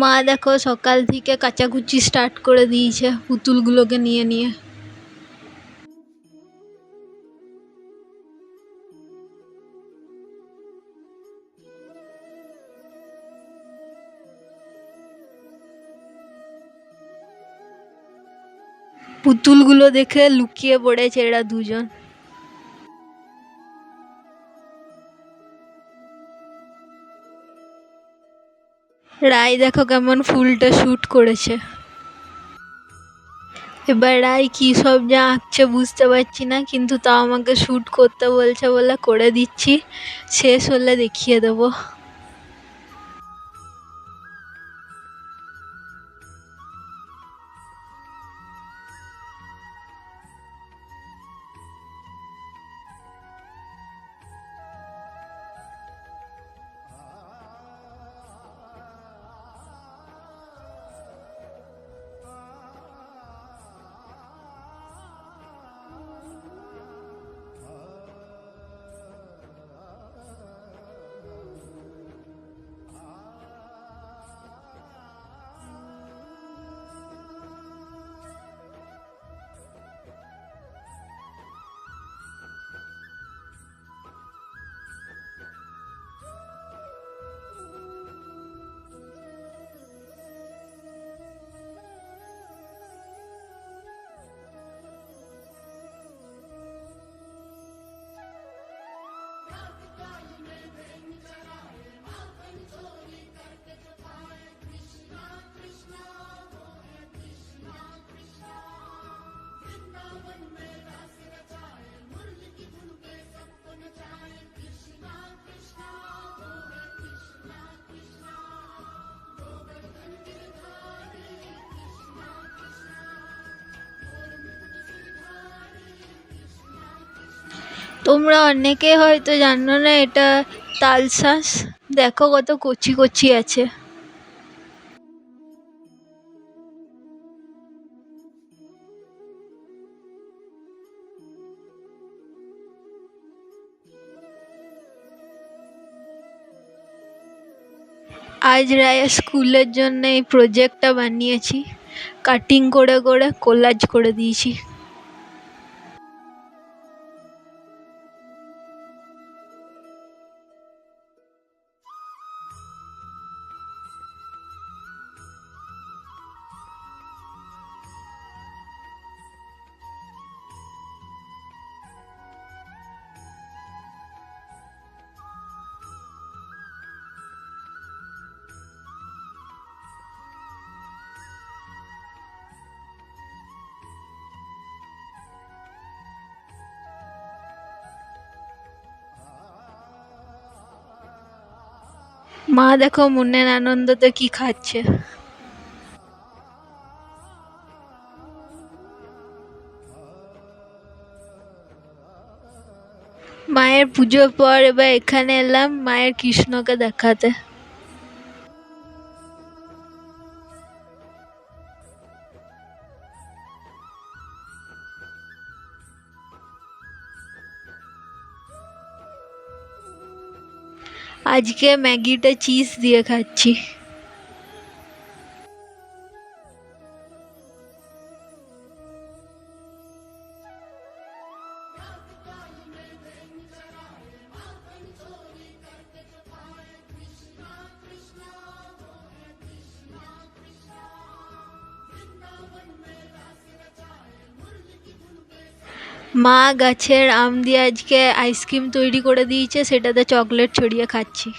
মা দেখো সকাল থেকে কাচাকুচি স্টার্ট করে দিয়েছে পুতুলগুলোকে নিয়ে নিয়ে। পুতুলগুলো দেখে লুকিয়ে পড়েছে এরা দুজন। রাই দেখো কেমন ফুলটা শ্যুট করেছে। এবার রাই কী সব যা আঁকছে বুঝতে পারছি না, কিন্তু তাও আমাকে শ্যুট করতে বলছে বলে করে দিচ্ছি, শেষ হলে দেখিয়ে দেবো। তোমরা অনেকে হয়তো জানো না এটা তালশাঁস, দেখো কত কচি কচি আছে। আজ রায়ের স্কুলের জন্য এই প্রজেক্টটা বানিয়েছি, কাটিং করে করে কোলাজ করে দিয়েছি। মা দেখো মনের আনন্দতে কি খাচ্ছে। মায়ের পুজোর পর এবার এখানে এলাম মায়ের কৃষ্ণকে দেখাতে। আজকে ম্যাগিটা চিজ দিয়ে খাচ্ছি। মা গাছের আম দিয়ে আজকে আইসক্রিম তৈরি করে দিয়েছে, সেটাতে চকলেট ছড়িয়ে খাচ্ছি।